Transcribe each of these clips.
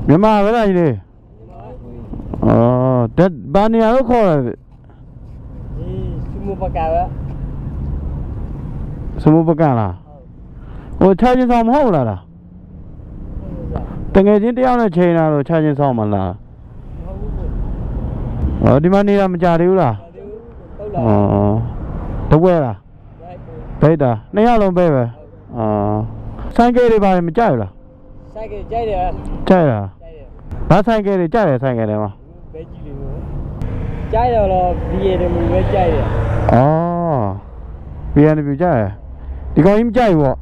မြန်မာပဲလားကြီးလေအော်ဒါဘာနေရာလို့ခေါ်လဲဒီစမုပကာပဲစမုပကလားဟိုခြာချင်းဆောင်မဟုတ်လားတငယ်ချင်းတယောက်နဲ့ချိန်လာတော့ခြာချင်းဆောင်မလားဟောဒီမှာနေတာမကြသေးဘူးလားအော်တဝဲလားဘိတ်တာနှစ်ယောက်လုံးပဲပဲအော်ဆိုင်ကယ်တွေပါမကြရလားဆိုင်ကကြိုက်တယ်ကြိုက်လားဘာဆိုင်ကယ်တွေကြိုက်တယ်ဆိုင်ကယ်တွေမှာပဲကြည့်လေကြိုက်တော့ဘီအေတွေမပဲကြိုက်တယ်အော်ဘီအေတွေကြိုက်တယ်ဒီကောင်ကြီးမကြိုက်ဘူးပေါ့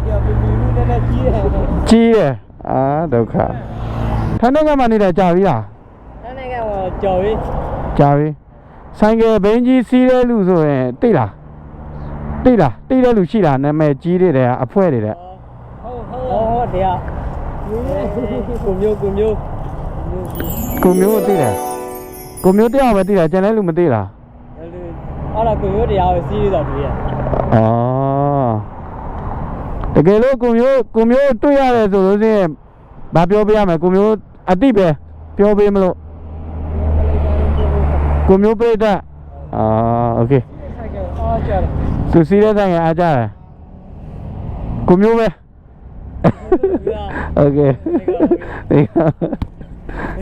ပြဘီဘီနည်းနည်းကြီးတယ်ကြီးတယ်အာဒုက္ခထိုင်းနိုင်ငံမှာနေတာကြာပြီလားထိုင်းနိုင်ငံမှာကြော်ပြီကြာပြီဆိုင်ကယ်ဘင်းကြီးစီးတဲ့လူဆိုရင်တိလားတိတဲ့လူရှိလားနာမည်ကြီးတွေတဲ့အဖွဲတွေတဲ့ဟုတ်တရားကိုမျိုးကိုမျိုးသိတယ်ကိုမျိုးတရားပဲသိတယ်ကျန်တဲ့လူမသိလားအဲ့ဒါကိုမျိုးတရားကိုစီးရတော့တွေ့ရအော်တကယ်လို့ကိုမျိုးတွေ့ရတယ်ဆိုလို့ရှိရင်ဘာပြောပြရမလဲကိုမျိုးအတိပဲပြောပေးမလို့ကိုမျိုးပြိတ္တโอเคအားကြတယ်သူစီးတဲ့ဆိုင်ကအားကြတယ်ကိုမျိုးပဲโอเค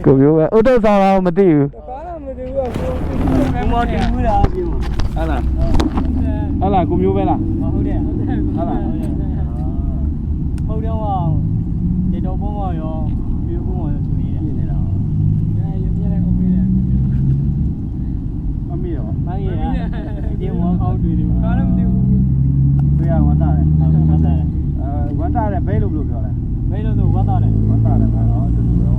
ကိုမျိုးပဲဥဒ္ဒစာဘာမသိဘူးဘာမှမသိဘူးကိုမော်တီဘူးလားပြောဟုတ်လားကိုမျိုးပဲလားဟုတ်တယ်ဟုတ်တယ်ဟုတ်တယ်ဒီတော့ဘုံရောဒီဘုံရောသူရေးတယ်နေတာရမြဲတယ်ဟုတ်ပြီလေမမီရောမကြီးရဒီမောင်းကောင်းတွေ့တယ်ဘာလည်းမသိဘူးတွေ့ရဝမ်းတာတယ်ဝမ်းတာတယ်ဝမ်းတာတယ်ဘဲလို့ပြောလဲဘဲလို့ဆိုဝမ်းတာတယ်ဟောတူတူရော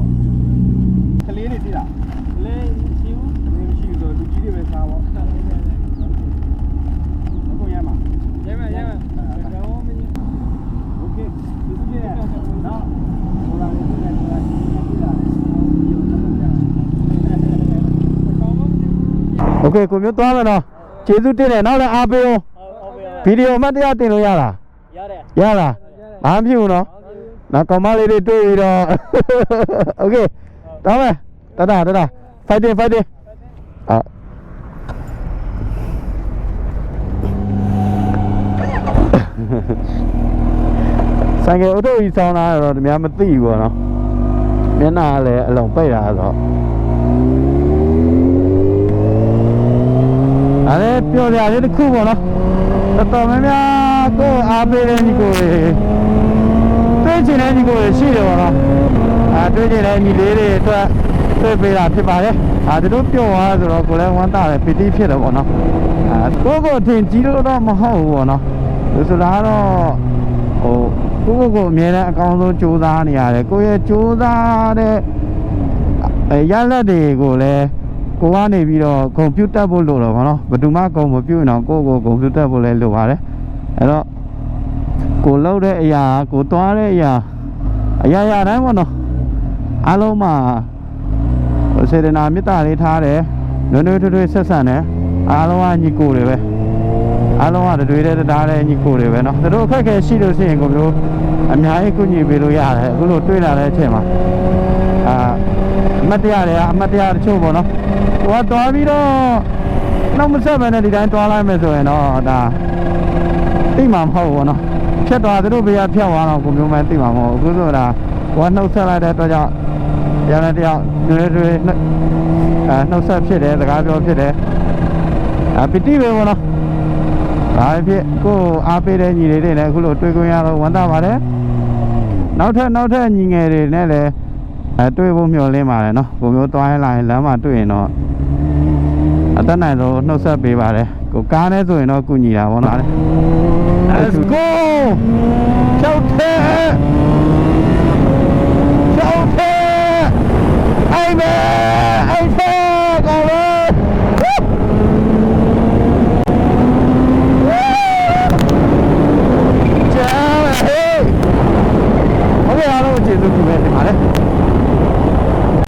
ကလေးနေသိလားကလေးရှိဘူးကလေးမရှိဘူးဆိုလူကြီးတွေပဲစားပေါ့မကုန်ရမှာရမယ်တော့မင်းโอเคသူကြီးရဲ့နော်ဟိုလာနေတယ်ဆိုတာကြီးနေလာโอเคကိုမျိုးသွားမယ်နော်ကျေးဇူးတင်တယ်နောက်လည်းအားပေးအောင်ဗီဒီယိုအမှတ်တရတင်လို့ရလားရလားဘာမှမဖြစ်ဘူးနော်နောက်ကောင်မလေးတွေတွေ့ပြီးတော့โอเคတောင်းမယ်တဒါ fighting ဆိုင်ကယ်အုတ်ထုတ်ကြီးဆောင်းလာတော့တများမသိဘူးပေါ့နော်မျက်နှာလည်းအလုံးပိတ်တာဆိုတော့အဲ့ဒါပြောရတဲ့တစ်ခုပေါ့နော်တော်များများကိုအားပေးတဲ့ညီကိုတွေတွေ့ချင်တဲ့ညီကိုတွေရှိတယ်ပေါ့နော်တွေ့ချင်တဲ့ညီလေးတွေအတွက်တွေ့ပေးတာဖြစ်ပါတယ်သူတို့ပြောသွားဆိုတော့ကိုလည်းဝမ်းသာတယ်ပီတိဖြစ်တယ်ပေါ့နော်ကိုထင်ကြီးလို့တော့မဟုတ်ဘူးပေါ့နော်ဒါဆိုတာကတော့ကိုအမြဲတမ်းအကောင်းဆုံးကြိုးစားနေရတယ်ကိုရဲ့ကြိုးစားတဲ့ရလက်တွေကိုလည်းကိုကနေပြီးတော့ကွန်ပျူတာဖို့လို့တော့ဗောနော်ဘယ်သူမှကုန်မပြုတ်အောင်ကိုကွန်ပျူတာဖို့လဲလိုပါတယ်အဲ့တော့ကိုလောက်တဲ့အရာကိုသွားတဲ့အရာတိုင်းဗောနော်အားလုံးမှာစေတနာမေတ္တာလေးထားတယ်နွေးထွေးဆက်ဆံတယ်အားလုံးကညီကိုတွေပဲအားလုံးကတွေ့တဲ့တရားတဲ့ညီကိုတွေပဲเนาะသူတို့အခက်ခဲရှိလို့ရှိရင်ကိုမျိုးအများကြီးကုညီပေးလို့ရတယ်အခုလိုတွေ့လာတဲ့အချိန်မှာအမတ်တရားတချို့ပေါ့နော်ဟိုကတွားပြီးတော့နောက်မဆက်ပဲနဲ့ဒီတိုင်းတွားလိုက်မယ်ဆိုရင်တော့ဒါသိမှာမဟုတ်ဘူးเนาะဖြတ်သွားသူတို့ဘေးကဖြတ်သွားတော့ကိုမျိုးမှသိမှာမဟုတ်ဘူးအခုဆိုတာဟိုကနှုတ်ဆက်လိုက်တဲ့အတွက်ကြောင့်ရတဲ့တယောက်တွေနှုတ်ဆက်ဖြစ်တယ်စကားပြောဖြစ်တယ်ပီတိပဲပေါ့နော်ဒါဖြစ်ကိုအားပေးတဲ့ညီလေးတွေလည်းအခုလိုတွေ့ခွင့်ရတော့ဝမ်းသာပါတယ်နောက်ထပ်ညီငယ်တွေနဲ့လည်းတွေ့ဖို့မျှော်လင့်ပါတယ်နော်ကိုမျိုးသွားရင်လာရင်လမ်းမှာတွေ့ရင်တော့အသက်နိုင်ဆုံးနှုတ်ဆက်ပေးပါတယ်ကိုကားနဲ့ဆိုရင်တော့ကုညီတာပေါ့နော် Let's go ရှောက်တဲ့အိုင်မဲ